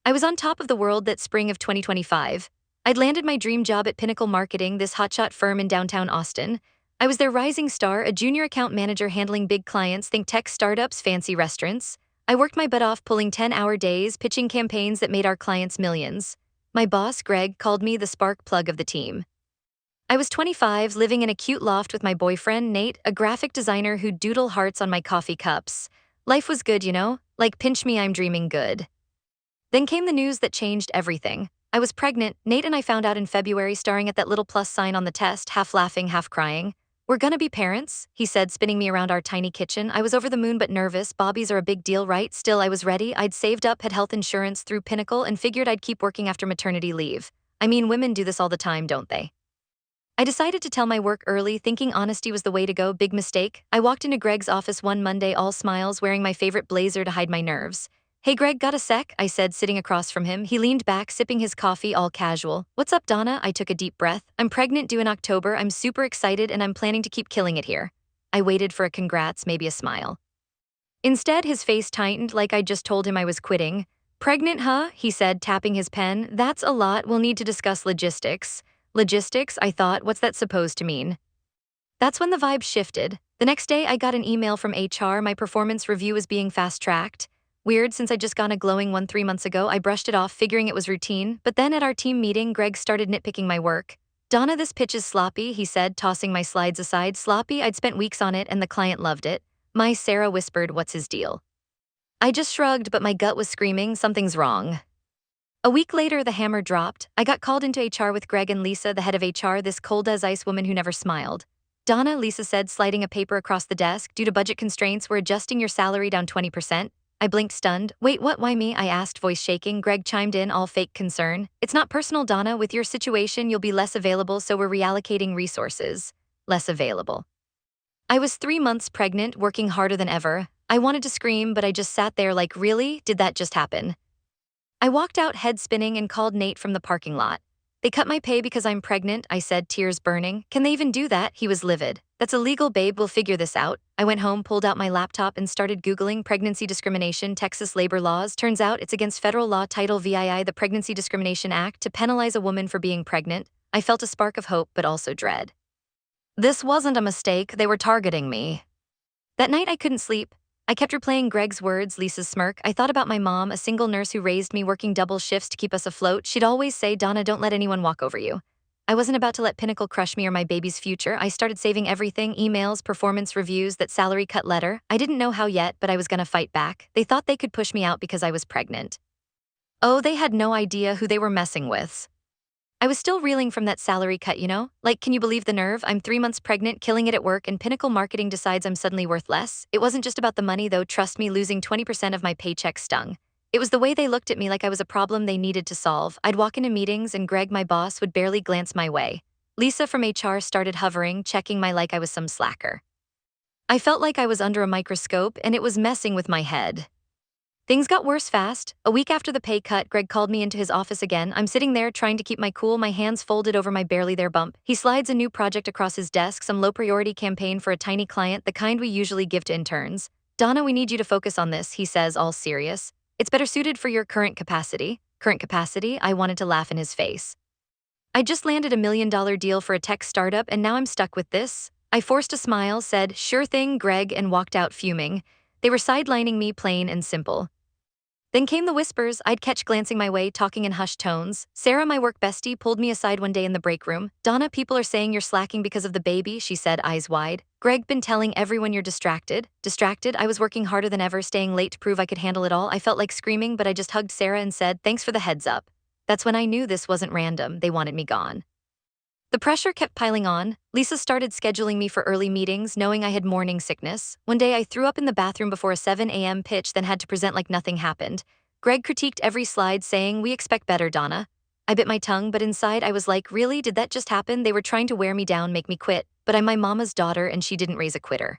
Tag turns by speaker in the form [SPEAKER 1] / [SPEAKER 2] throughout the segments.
[SPEAKER 1] I was on top of the world that spring of 2025. I'd landed my dream job at Pinnacle Marketing, this hotshot firm in downtown Austin. I was their rising star, a junior account manager handling big clients, think tech startups, fancy restaurants. I worked my butt off pulling 10-hour days, pitching campaigns that made our clients millions. My boss, Greg, called me the spark plug of the team. I was 25, living in a cute loft with my boyfriend, Nate, a graphic designer who'd doodle hearts on my coffee cups. Life was good, you know? Like, pinch me, I'm dreaming good. Then came the news that changed everything. I was pregnant. Nate and I found out in February, staring at that little plus sign on the test, half laughing, half crying. "We're gonna be parents," he said, spinning me around our tiny kitchen. I was over the moon but nervous. Bobbies are a big deal, right? Still, I was ready. I'd saved up, had health insurance through Pinnacle, and figured I'd keep working after maternity leave. I mean, women do this all the time, don't they? I decided to tell my work early, thinking honesty was the way to go. Big mistake. I walked into Greg's office one Monday, all smiles, wearing my favorite blazer to hide my nerves. "Hey Greg, got a sec?" I said, sitting across from him. He leaned back, sipping his coffee, all casual. "What's up, Donna?" I took a deep breath. "I'm pregnant, due in October. I'm super excited, and I'm planning to keep killing it here." I waited for a congrats, maybe a smile. Instead, his face tightened, like I'd just told him I was quitting. "Pregnant, huh?" he said, tapping his pen. "That's a lot. We'll need to discuss logistics." Logistics, I thought. What's that supposed to mean? That's when the vibe shifted. The next day, I got an email from HR. My performance review was being fast-tracked. Weird, since I'd just gone a glowing one 3 months ago. I brushed it off, figuring it was routine. But then at our team meeting, Greg started nitpicking my work. "Donna, this pitch is sloppy," he said, tossing my slides aside. Sloppy? I'd spent weeks on it, and the client loved it. My Sarah whispered, "What's his deal?" I just shrugged, but my gut was screaming, something's wrong. A week later, the hammer dropped. I got called into HR with Greg and Lisa, the head of HR, this cold as ice woman who never smiled. "Donna," Lisa said, sliding a paper across the desk, "due to budget constraints, we're adjusting your salary down 20%. I blinked, stunned. "Wait, what? Why me?" I asked, voice shaking. Greg chimed in, all fake concern. "It's not personal, Donna. With your situation, you'll be less available, so we're reallocating resources." Less available. I was 3 months pregnant, working harder than ever. I wanted to scream, but I just sat there like, really? Did that just happen? I walked out, head spinning, and called Nate from the parking lot. "They cut my pay because I'm pregnant," I said, tears burning. "Can they even do that?" He was livid. "That's illegal, babe. We'll figure this out." I went home, pulled out my laptop, and started Googling pregnancy discrimination, Texas labor laws. Turns out it's against federal law, Title VII, the Pregnancy Discrimination Act, to penalize a woman for being pregnant. I felt a spark of hope, but also dread. This wasn't a mistake. They were targeting me. That night, I couldn't sleep. I kept replaying Greg's words, Lisa's smirk. I thought about my mom, a single nurse who raised me, working double shifts to keep us afloat. She'd always say, "Donna, don't let anyone walk over you." I wasn't about to let Pinnacle crush me or my baby's future. I started saving everything: emails, performance reviews, that salary cut letter. I didn't know how yet, but I was gonna fight back. They thought they could push me out because I was pregnant. Oh, they had no idea who they were messing with. I was still reeling from that salary cut, you know? Like, can you believe the nerve? I'm 3 months pregnant, killing it at work, and Pinnacle Marketing decides I'm suddenly worth less. It wasn't just about the money, though. Trust me, losing 20% of my paycheck stung. It was the way they looked at me, like I was a problem they needed to solve. I'd walk into meetings, and Greg, my boss, would barely glance my way. Lisa from HR started hovering, checking my like I was some slacker. I felt like I was under a microscope, and it was messing with my head. Things got worse fast. A week after the pay cut, Greg called me into his office again. I'm sitting there trying to keep my cool, my hands folded over my barely there bump. He slides a new project across his desk, some low-priority campaign for a tiny client, the kind we usually give to interns. "Donna, we need you to focus on this," he says, all serious. "It's better suited for your current capacity." Current capacity? I wanted to laugh in his face. I just landed $1 million deal for a tech startup, and now I'm stuck with this. I forced a smile, said, "Sure thing, Greg," and walked out fuming. They were sidelining me, plain and simple. Then came the whispers. I'd catch glancing my way, talking in hushed tones. Sarah, my work bestie, pulled me aside one day in the break room. "Donna, people are saying you're slacking because of the baby," she said, eyes wide. "Greg been telling everyone you're distracted." Distracted? I was working harder than ever, staying late to prove I could handle it all. I felt like screaming, but I just hugged Sarah and said, "Thanks for the heads up." That's when I knew this wasn't random. They wanted me gone. The pressure kept piling on. Lisa started scheduling me for early meetings, knowing I had morning sickness. One day I threw up in the bathroom before a 7 a.m. pitch, then had to present like nothing happened. Greg critiqued every slide, saying, "We expect better, Donna." I bit my tongue, but inside I was like, really? Did that just happen? They were trying to wear me down, make me quit. But I'm my mama's daughter, and she didn't raise a quitter.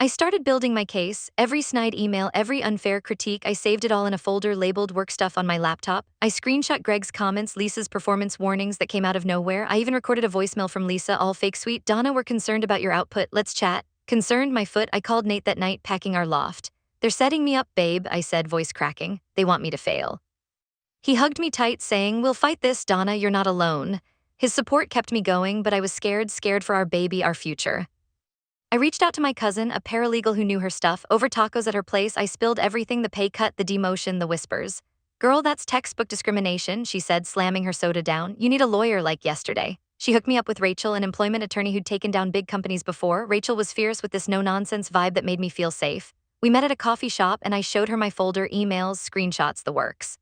[SPEAKER 1] I started building my case. Every snide email, every unfair critique, I saved it all in a folder labeled work stuff on my laptop. I screenshot Greg's comments, Lisa's performance warnings that came out of nowhere. I even recorded a voicemail from Lisa, all fake sweet. "Donna, we're concerned about your output. Let's chat." Concerned, my foot. I called Nate that night, packing our loft. "They're setting me up, babe," I said, voice cracking. "They want me to fail." He hugged me tight, saying, "We'll fight this, Donna, you're not alone." His support kept me going, but I was scared for our baby, our future. I reached out to my cousin, a paralegal who knew her stuff. Over tacos at her place, I spilled everything: the pay cut, the demotion, the whispers. "Girl, that's textbook discrimination," she said, slamming her soda down. "You need a lawyer like yesterday." She hooked me up with Rachel, an employment attorney who'd taken down big companies before. Rachel was fierce with this no-nonsense vibe that made me feel safe. We met at a coffee shop and I showed her my folder, emails, screenshots, the works.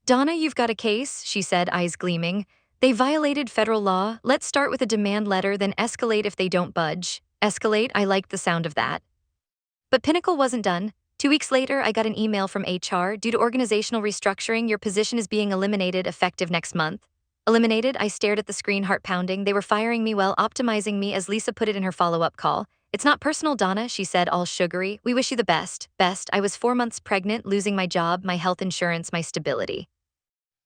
[SPEAKER 1] "Donna, you've got a case," she said, eyes gleaming. "They violated federal law. Let's start with a demand letter, then escalate if they don't budge." Escalate, I liked the sound of that. But Pinnacle wasn't done. 2 weeks later, I got an email from HR. "Due to organizational restructuring, your position is being eliminated effective next month." Eliminated? I stared at the screen, heart pounding. They were firing me while optimizing me, as Lisa put it in her follow-up call. "It's not personal, Donna," she said, all sugary. "We wish you the best." Best? I was 4 months pregnant, losing my job, my health insurance, my stability.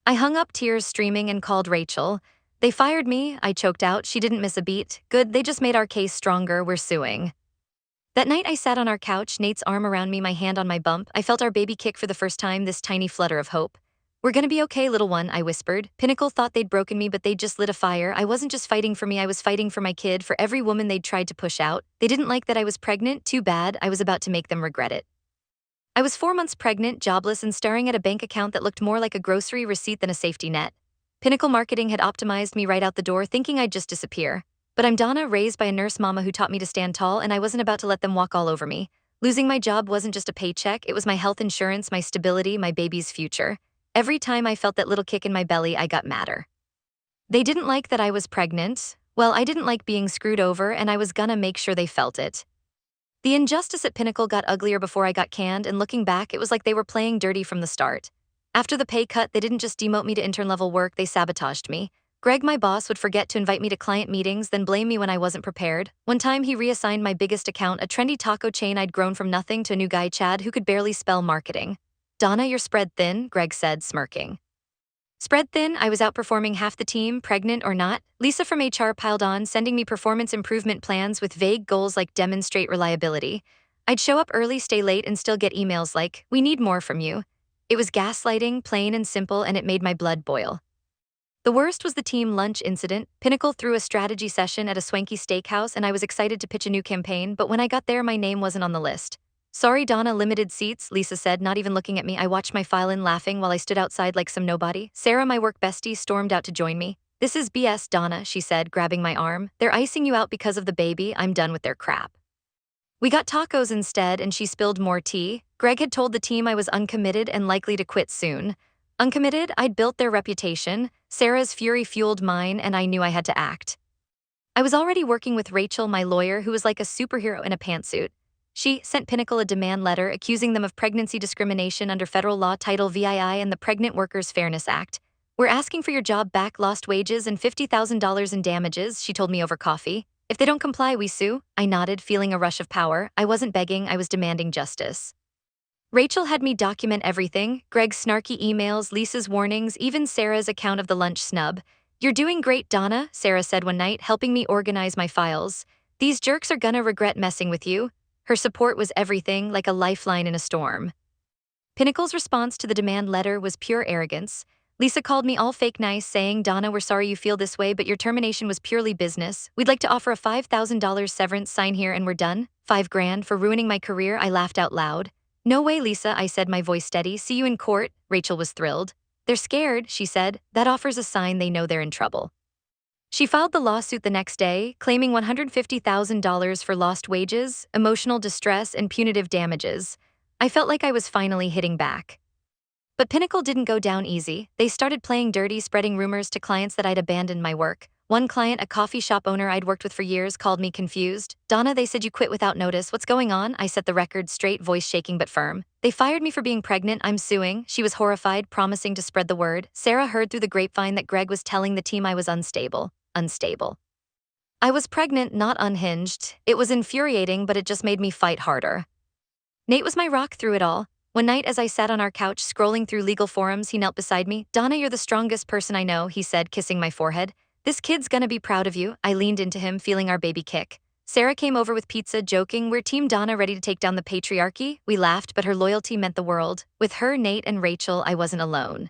[SPEAKER 1] I hung up, tears streaming, and called Rachel. "They fired me," I choked out. She didn't miss a beat. "Good, they just made our case stronger. We're suing." That night I sat on our couch, Nate's arm around me, my hand on my bump. I felt our baby kick for the first time, this tiny flutter of hope. "We're gonna be okay, little one," I whispered. Pinnacle thought they'd broken me, but they'd just lit a fire. I wasn't just fighting for me, I was fighting for my kid, for every woman they'd tried to push out. They didn't like that I was pregnant. Too bad. I was about to make them regret it. I was 4 months pregnant, jobless, and staring at a bank account that looked more like a grocery receipt than a safety net. Pinnacle Marketing had optimized me right out the door, thinking I'd just disappear. But I'm Donna, raised by a nurse mama who taught me to stand tall, and I wasn't about to let them walk all over me. Losing my job wasn't just a paycheck, it was my health insurance, my stability, my baby's future. Every time I felt that little kick in my belly, I got madder. They didn't like that I was pregnant. Well, I didn't like being screwed over, and I was gonna make sure they felt it. The injustice at Pinnacle got uglier before I got canned, and looking back, it was like they were playing dirty from the start. After the pay cut, they didn't just demote me to intern-level work, they sabotaged me. Greg, my boss, would forget to invite me to client meetings, then blame me when I wasn't prepared. One time, he reassigned my biggest account, a trendy taco chain I'd grown from nothing, to a new guy, Chad, who could barely spell marketing. "Donna, you're spread thin," Greg said, smirking. Spread thin? I was outperforming half the team, pregnant or not. Lisa from HR piled on, sending me performance improvement plans with vague goals like demonstrate reliability. I'd show up early, stay late, and still get emails like, "We need more from you." It was gaslighting, plain and simple, and it made my blood boil. The worst was the team lunch incident. Pinnacle threw a strategy session at a swanky steakhouse, and I was excited to pitch a new campaign, but when I got there, my name wasn't on the list. "Sorry, Donna, limited seats," Lisa said, not even looking at me. I watched my file in, laughing, while I stood outside like some nobody. Sarah, my work bestie, stormed out to join me. "This is BS, Donna," she said, grabbing my arm. "They're icing you out because of the baby. I'm done with their crap." We got tacos instead, and she spilled more tea. Greg had told the team I was uncommitted and likely to quit soon. Uncommitted? I'd built their reputation. Sarah's fury fueled mine, and I knew I had to act. I was already working with Rachel, my lawyer, who was like a superhero in a pantsuit. She sent Pinnacle a demand letter accusing them of pregnancy discrimination under federal law Title VII and the Pregnant Workers Fairness Act. "We're asking for your job back, lost wages, and $50,000 in damages," she told me over coffee. "If they don't comply, we sue." I nodded, feeling a rush of power. I wasn't begging, I was demanding justice. Rachel had me document everything: Greg's snarky emails, Lisa's warnings, even Sarah's account of the lunch snub. "You're doing great, Donna," Sarah said one night, helping me organize my files. "These jerks are gonna regret messing with you." Her support was everything, like a lifeline in a storm. Pinnacle's response to the demand letter was pure arrogance. Lisa called me all fake nice, saying, "Donna, we're sorry you feel this way, but your termination was purely business. We'd like to offer a $5,000 severance, sign here and we're done." $5,000 for ruining my career? I laughed out loud. "No way, Lisa," I said, my voice steady. "See you in court." Rachel was thrilled. "They're scared," she said. "That offers a sign they know they're in trouble." She filed the lawsuit the next day, claiming $150,000 for lost wages, emotional distress, and punitive damages. I felt like I was finally hitting back. But Pinnacle didn't go down easy. They started playing dirty, spreading rumors to clients that I'd abandoned my work. One client, a coffee shop owner I'd worked with for years, called me confused. "Donna, they said you quit without notice. What's going on?" I set the record straight, voice shaking but firm. "They fired me for being pregnant. I'm suing." She was horrified, promising to spread the word. Sarah heard through the grapevine that Greg was telling the team I was unstable. Unstable. I was pregnant, not unhinged. It was infuriating, but it just made me fight harder. Nate was my rock through it all. One night, as I sat on our couch scrolling through legal forums, he knelt beside me. "Donna, you're the strongest person I know," he said, kissing my forehead. "This kid's gonna be proud of you." I leaned into him, feeling our baby kick. Sarah came over with pizza, joking, "We're Team Donna, ready to take down the patriarchy." We laughed, but her loyalty meant the world. With her, Nate, and Rachel, I wasn't alone.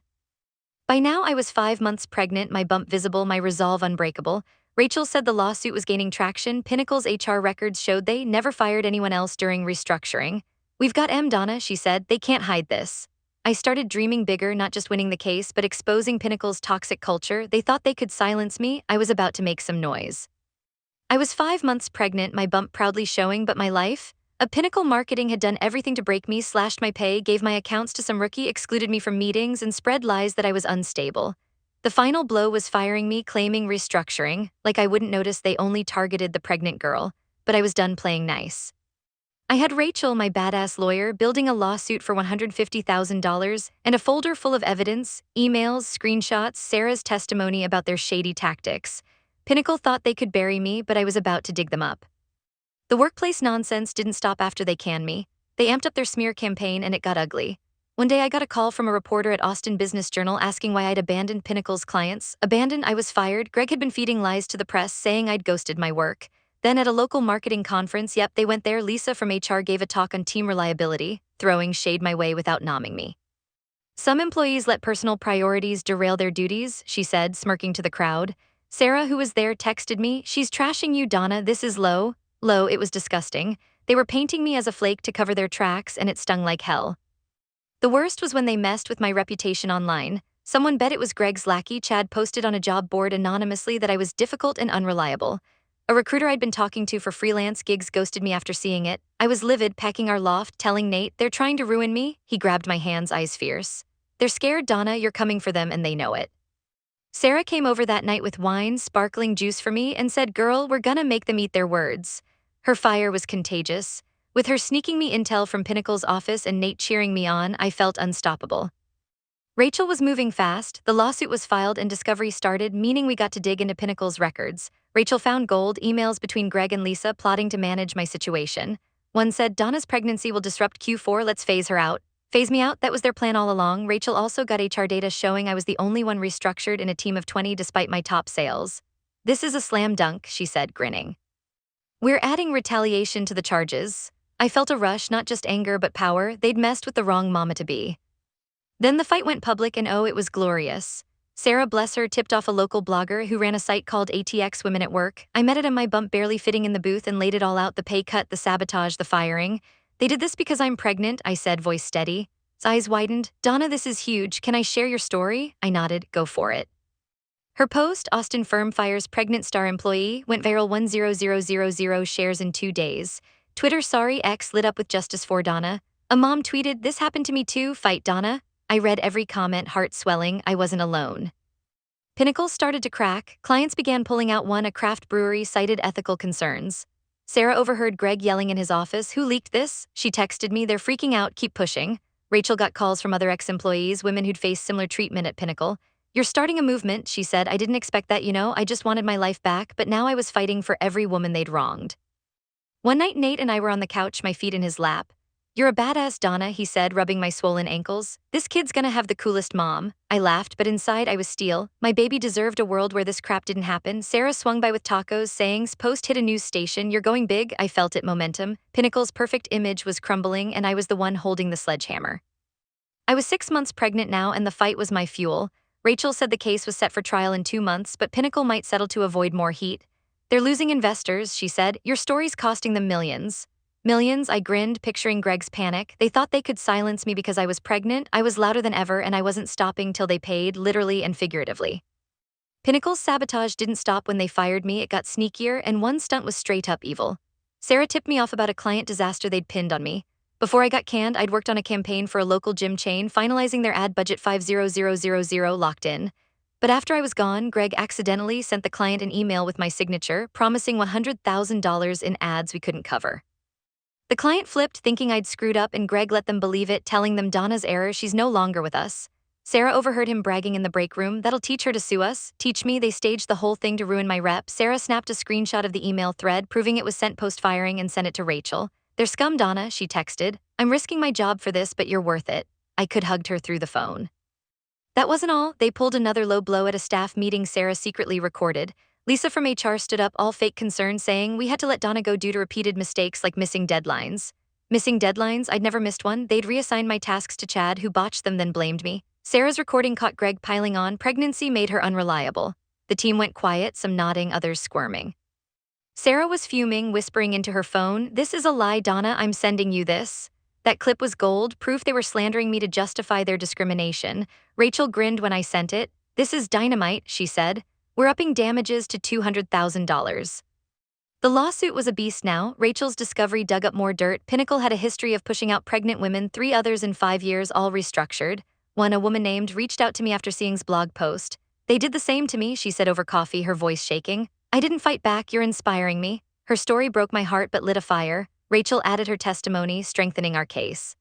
[SPEAKER 1] By now, I was 5 months pregnant, my bump visible, my resolve unbreakable. Rachel said the lawsuit was gaining traction. Pinnacle's HR records showed they never fired anyone else during restructuring. We've got Donna, she said. They can't hide this. I started dreaming bigger, not just winning the case, but exposing Pinnacle's toxic culture. They thought they could silence me. I was about to make some noise. I was 5 months pregnant, my bump proudly showing, but my life? Pinnacle Marketing had done everything to break me, slashed my pay, gave my accounts to some rookie, excluded me from meetings, and spread lies that I was unstable. The final blow was firing me, claiming restructuring. Like I wouldn't notice they only targeted the pregnant girl. But I was done playing nice. I had Rachel, my badass lawyer, building a lawsuit for $150,000 and a folder full of evidence, emails, screenshots, Sarah's testimony about their shady tactics. Pinnacle thought they could bury me, but I was about to dig them up. The workplace nonsense didn't stop after they canned me. They amped up their smear campaign and it got ugly. One day I got a call from a reporter at Austin Business Journal asking why I'd abandoned Pinnacle's clients. Abandoned? I was fired. Greg had been feeding lies to the press, saying I'd ghosted my work. Then at a local marketing conference, yep, they went there, Lisa from HR gave a talk on team reliability, throwing shade my way without nomming me. Some employees let personal priorities derail their duties, she said, smirking to the crowd. Sarah, who was there, texted me, she's trashing you, Donna, this is low. Low, it was disgusting. They were painting me as a flake to cover their tracks, and it stung like hell. The worst was when they messed with my reputation online. Someone bet it was Greg's lackey, Chad, posted on a job board anonymously that I was difficult and unreliable. A recruiter I'd been talking to for freelance gigs ghosted me after seeing it. I was livid, packing our loft, telling Nate, they're trying to ruin me. He grabbed my hands, eyes fierce. They're scared, Donna, you're coming for them and they know it. Sarah came over that night with wine, sparkling juice for me, and said, girl, we're gonna make them eat their words. Her fire was contagious. With her sneaking me intel from Pinnacle's office and Nate cheering me on, I felt unstoppable. Rachel was moving fast, the lawsuit was filed and discovery started, meaning we got to dig into Pinnacle's records. Rachel found gold, emails between Greg and Lisa plotting to manage my situation. One said, Donna's pregnancy will disrupt Q4, let's phase her out. Phase me out? That was their plan all along. Rachel also got HR data showing I was the only one restructured in a team of 20 despite my top sales. This is a slam dunk, she said, grinning. We're adding retaliation to the charges. I felt a rush, not just anger but power. They'd messed with the wrong mama-to-be. Then the fight went public and oh, it was glorious. Sarah, bless her, tipped off a local blogger who ran a site called ATX Women at Work. I met at my bump barely fitting in the booth and laid it all out, the pay cut, the sabotage, the firing. They did this because I'm pregnant, I said, voice steady. His eyes widened. Donna, this is huge. Can I share your story? I nodded. Go for it. Her post, Austin firm fires pregnant star employee, went viral 100,000 shares in 2 days. Twitter, sorry, X lit up with justice for Donna. A mom tweeted, this happened to me too, fight Donna. I read every comment, heart swelling, I wasn't alone. Pinnacle started to crack, clients began pulling out. A craft brewery cited ethical concerns. Sarah overheard Greg yelling in his office, who leaked this? She texted me, they're freaking out, keep pushing. Rachel got calls from other ex-employees, women who'd faced similar treatment at Pinnacle. You're starting a movement, she said. I didn't expect that, I just wanted my life back, but now I was fighting for every woman they'd wronged. One night Nate and I were on the couch, my feet in his lap. You're a badass, Donna, he said, rubbing my swollen ankles. This kid's gonna have the coolest mom. I laughed, but inside I was steel. My baby deserved a world where this crap didn't happen. Sarah swung by with tacos, saying, post hit a news station, you're going big. I felt it, momentum. Pinnacle's perfect image was crumbling and I was the one holding the sledgehammer. I was 6 months pregnant now and the fight was my fuel. Rachel said the case was set for trial in 2 months, but Pinnacle might settle to avoid more heat. They're losing investors, she said. Your story's costing them millions. Millions, I grinned, picturing Greg's panic. They thought they could silence me because I was pregnant. I was louder than ever and I wasn't stopping till they paid, literally and figuratively. Pinnacle's sabotage didn't stop when they fired me, it got sneakier, and one stunt was straight up evil. Sarah tipped me off about a client disaster they'd pinned on me. Before I got canned, I'd worked on a campaign for a local gym chain, finalizing their ad budget 50000 locked in. But after I was gone, Greg accidentally sent the client an email with my signature, promising $100,000 in ads we couldn't cover. The client flipped, thinking I'd screwed up, and Greg let them believe it, telling them Donna's error, she's no longer with us. Sarah overheard him bragging in the break room, that'll teach her to sue us. Teach me, they staged the whole thing to ruin my rep. Sarah snapped a screenshot of the email thread, proving it was sent post-firing, and sent it to Rachel. They're scum, Donna, she texted. I'm risking my job for this, but you're worth it. I could hugged her through the phone. That wasn't all. They pulled another low blow at a staff meeting Sarah secretly recorded. Lisa from HR stood up, all fake concern, saying we had to let Donna go due to repeated mistakes like missing deadlines. Missing deadlines? I'd never missed one. They'd reassigned my tasks to Chad, who botched them then blamed me. Sarah's recording caught Greg piling on. Pregnancy made her unreliable. The team went quiet, some nodding, others squirming. Sarah was fuming, whispering into her phone, "This is a lie, Donna, I'm sending you this." That clip was gold, proof they were slandering me to justify their discrimination. Rachel grinned when I sent it. "This is dynamite," she said. "We're upping damages to $200,000. The lawsuit was a beast now. Rachel's discovery dug up more dirt. Pinnacle had a history of pushing out pregnant women, 3 others in 5 years, all restructured. One, a woman named, reached out to me after seeing's blog post. "They did the same to me," she said over coffee, her voice shaking. "I didn't fight back, you're inspiring me." Her story broke my heart but lit a fire. Rachel added her testimony, strengthening our case.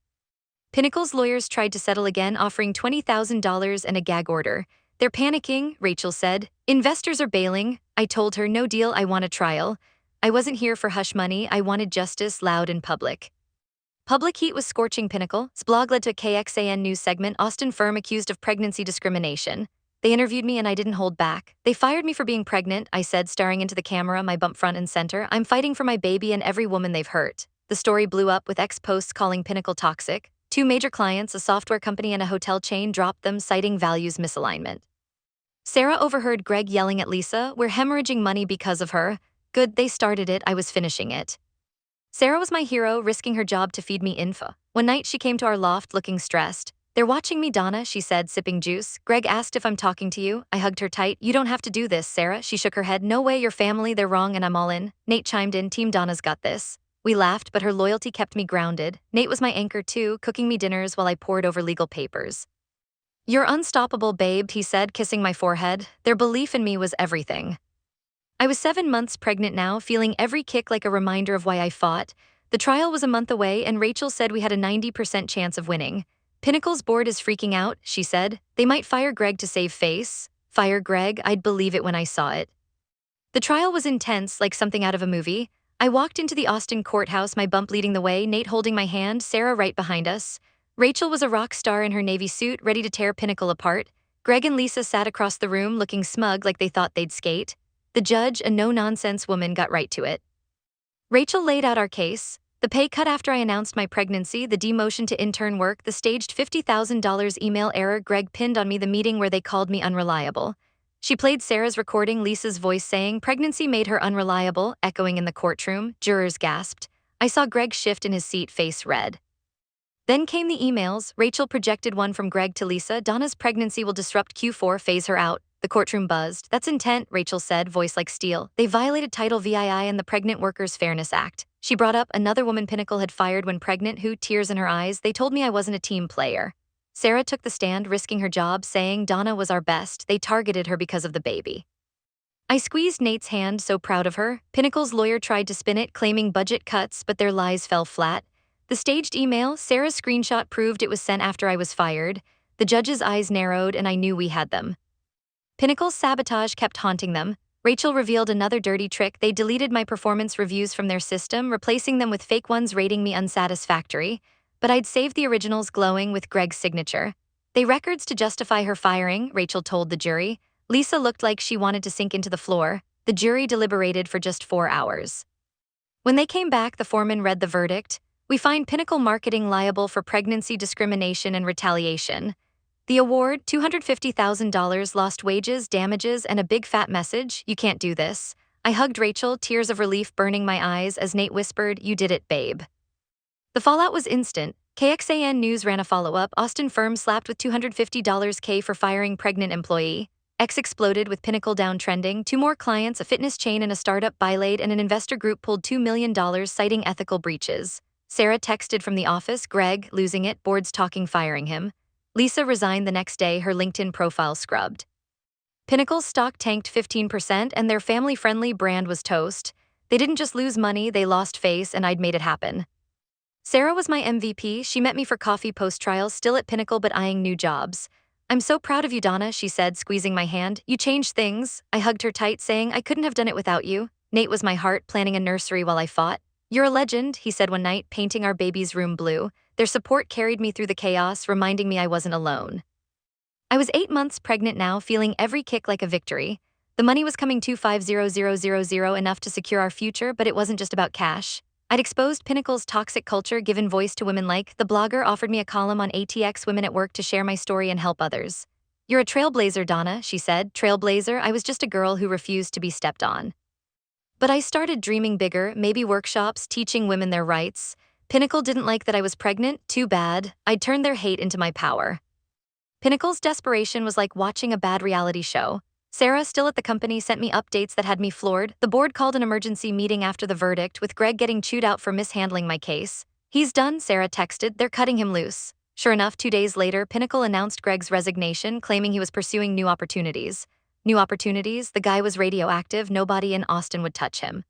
[SPEAKER 1] Pinnacle's lawyers tried to settle again, offering $20,000 and a gag order. "They're panicking," Rachel said. "Investors are bailing." I told her, "No deal, I want a trial." I wasn't here for hush money, I wanted justice, loud and public. Public heat was scorching Pinnacle's blog led to a KXAN news segment, Austin firm accused of pregnancy discrimination. They interviewed me and I didn't hold back. "They fired me for being pregnant," I said, staring into the camera, my bump front and center. "I'm fighting for my baby and every woman they've hurt." The story blew up with ex-posts calling Pinnacle toxic. 2 major clients, a software company and a hotel chain, dropped them, citing values misalignment. Sarah overheard Greg yelling at Lisa, "We're hemorrhaging money because of her." Good, they started it, I was finishing it. Sarah was my hero, risking her job to feed me info. One night she came to our loft looking stressed. "They're watching me, Donna," she said, sipping juice. "Greg asked if I'm talking to you." I hugged her tight. "You don't have to do this, Sarah." She shook her head. "No way, your family, they're wrong and I'm all in." Nate chimed in, "Team Donna's got this." We laughed, but her loyalty kept me grounded. Nate was my anchor too, cooking me dinners while I pored over legal papers. "You're unstoppable, babe," he said, kissing my forehead. Their belief in me was everything. I was 7 months pregnant now, feeling every kick like a reminder of why I fought. The trial was a month away and Rachel said we had a 90% chance of winning. "Pinnacle's board is freaking out," she said. "They might fire Greg to save face." Fire Greg? I'd believe it when I saw it. The trial was intense, like something out of a movie. I walked into the Austin courthouse, my bump leading the way, Nate holding my hand, Sarah right behind us. Rachel was a rock star in her navy suit, ready to tear Pinnacle apart. Greg and Lisa sat across the room, looking smug like they thought they'd skate. The judge, a no-nonsense woman, got right to it. Rachel laid out our case. The pay cut after I announced my pregnancy, the demotion to intern work, the staged $50,000 email error Greg pinned on me, the meeting where they called me unreliable. She played Sarah's recording, Lisa's voice saying pregnancy made her unreliable, echoing in the courtroom. Jurors gasped. I saw Greg shift in his seat, face red. Then came the emails. Rachel projected one from Greg to Lisa. "Donna's pregnancy will disrupt Q4, phase her out." The courtroom buzzed. "That's intent," Rachel said, voice like steel. "They violated Title VII and the Pregnant Workers Fairness Act." She brought up another woman Pinnacle had fired when pregnant who, tears in her eyes, "They told me I wasn't a team player." Sarah took the stand, risking her job, saying Donna was our best. They targeted her because of the baby. I squeezed Nate's hand, so proud of her. Pinnacle's lawyer tried to spin it, claiming budget cuts, but their lies fell flat. The staged email, Sarah's screenshot, proved it was sent after I was fired. The judge's eyes narrowed and I knew we had them. Pinnacle's sabotage kept haunting them. Rachel revealed another dirty trick. They deleted my performance reviews from their system, replacing them with fake ones rating me unsatisfactory. But I'd saved the originals glowing with Greg's signature. "They records to justify her firing," Rachel told the jury. Lisa looked like she wanted to sink into the floor. The jury deliberated for just 4 hours. When they came back, the foreman read the verdict. "We find Pinnacle Marketing liable for pregnancy discrimination and retaliation." The award, $250,000, lost wages, damages, and a big fat message, "You can't do this." I hugged Rachel, tears of relief burning my eyes as Nate whispered, "You did it, babe." The fallout was instant. KXAN News ran a follow-up. Austin firm slapped with $250K for firing pregnant employee. X exploded with Pinnacle down trending. 2 more clients, a fitness chain and a startup, Bilade, and an investor group pulled $2 million citing ethical breaches. Sarah texted from the office, Greg, losing it, boards talking, firing him. Lisa resigned the next day, her LinkedIn profile scrubbed. Pinnacle's stock tanked 15% and their family-friendly brand was toast. They didn't just lose money, they lost face, and I'd made it happen. Sarah was my MVP. She met me for coffee post-trial, still at Pinnacle but eyeing new jobs. "I'm so proud of you, Donna," she said, squeezing my hand. "You changed things." I hugged her tight, saying I couldn't have done it without you. Nate was my heart, planning a nursery while I fought. "You're a legend," he said one night, painting our baby's room blue. Their support carried me through the chaos, reminding me I wasn't alone. I was 8 months pregnant now, feeling every kick like a victory. The money was coming $250,000, enough to secure our future, but it wasn't just about cash. I'd exposed Pinnacle's toxic culture, given voice to women like the blogger offered me a column on ATX Women at Work to share my story and help others. You're a trailblazer, Donna, she said. Trailblazer? I was just a girl who refused to be stepped on. But I started dreaming bigger, maybe workshops, teaching women their rights. Pinnacle didn't like that I was pregnant. Too bad. I'd turned their hate into my power. Pinnacle's desperation was like watching a bad reality show. Sarah, still at the company, sent me updates that had me floored. The board called an emergency meeting after the verdict, with Greg getting chewed out for mishandling my case. He's done, Sarah texted. They're cutting him loose. Sure enough, 2 days later, Pinnacle announced Greg's resignation, claiming he was pursuing new opportunities. New opportunities? The guy was radioactive. Nobody in Austin would touch him.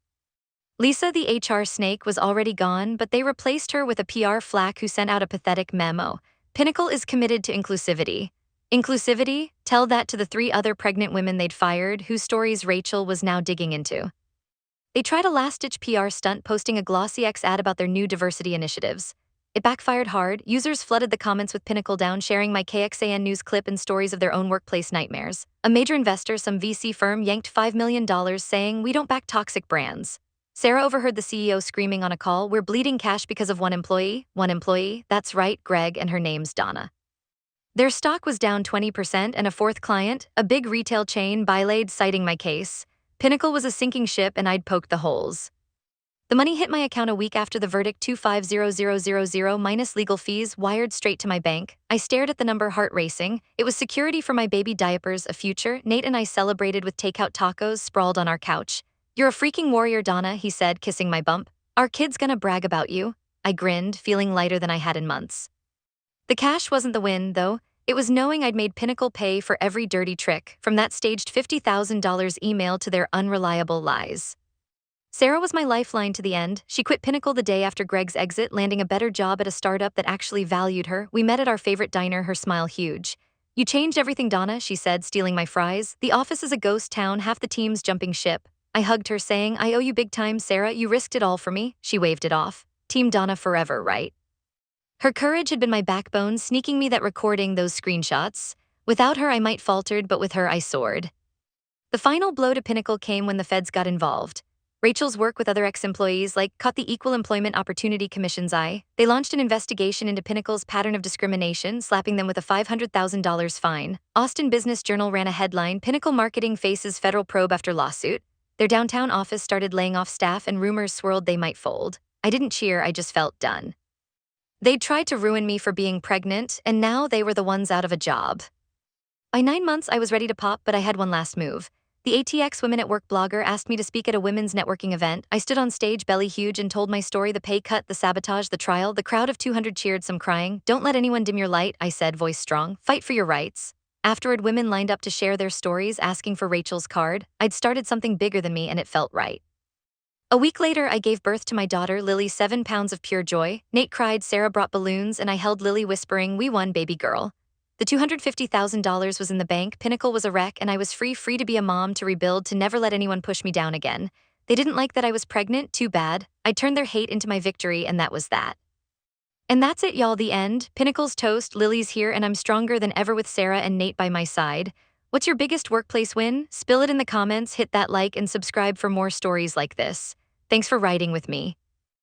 [SPEAKER 1] Lisa, the HR snake, was already gone, but they replaced her with a PR flack who sent out a pathetic memo. Pinnacle is committed to inclusivity. Inclusivity? Tell that to the 3 other pregnant women they'd fired, whose stories Rachel was now digging into. They tried a last-ditch PR stunt, posting a glossy X ad about their new diversity initiatives. It backfired hard. Users flooded the comments with Pinnacle down, sharing my KXAN news clip and stories of their own workplace nightmares. A major investor, some VC firm, yanked $5 million, saying, "We don't back toxic brands." Sarah overheard the CEO screaming on a call, "We're bleeding cash because of one employee." One employee? That's right, Greg, and her name's Donna. Their stock was down 20%, and a fourth client, a big retail chain, bylaid, citing my case. Pinnacle was a sinking ship, and I'd poked the holes. The money hit my account a week after the verdict, 250000 minus legal fees, wired straight to my bank. I stared at the number, heart racing. It was security for my baby diapers, a future. Nate and I celebrated with takeout tacos sprawled on our couch. "You're a freaking warrior, Donna," he said, kissing my bump. "Our kid's gonna brag about you." I grinned, feeling lighter than I had in months. The cash wasn't the win, though. It was knowing I'd made Pinnacle pay for every dirty trick, from that staged $50,000 email to their unreliable lies. Sarah was my lifeline to the end. She quit Pinnacle the day after Greg's exit, landing a better job at a startup that actually valued her. We met at our favorite diner, her smile huge. "You changed everything, Donna," she said, stealing my fries. "The office is a ghost town, half the team's jumping ship." I hugged her, saying, "I owe you big time, Sarah. You risked it all for me." She waved it off. Team Donna forever, right? Her courage had been my backbone, sneaking me that recording, those screenshots. Without her, I might faltered, but with her, I soared. The final blow to Pinnacle came when the feds got involved. Rachel's work with other ex-employees caught the Equal Employment Opportunity Commission's eye. They launched an investigation into Pinnacle's pattern of discrimination, slapping them with a $500,000 fine. Austin Business Journal ran a headline, "Pinnacle Marketing faces federal probe after lawsuit." Their downtown office started laying off staff, and rumors swirled they might fold. I didn't cheer, I just felt done. They'd tried to ruin me for being pregnant, and now they were the ones out of a job. By 9 months, I was ready to pop, but I had one last move. The ATX Women at Work blogger asked me to speak at a women's networking event. I stood on stage, belly huge, and told my story: the pay cut, the sabotage, the trial. The crowd of 200 cheered, some crying. "Don't let anyone dim your light," I said, voice strong. "Fight for your rights." Afterward, women lined up to share their stories, asking for Rachel's card. I'd started something bigger than me, and it felt right. A week later, I gave birth to my daughter, Lily, 7 pounds of pure joy. Nate cried, Sarah brought balloons, and I held Lily, whispering, "We won, baby girl." The $250,000 was in the bank, Pinnacle was a wreck, and I was free to be a mom, to rebuild, to never let anyone push me down again. They didn't like that I was pregnant, too bad. I turned their hate into my victory, and that was that. And that's it, y'all, the end. Pinnacle's toast, Lily's here, and I'm stronger than ever with Sarah and Nate by my side. What's your biggest workplace win? Spill it in the comments, hit that like, and subscribe for more stories like this. Thanks for riding with me.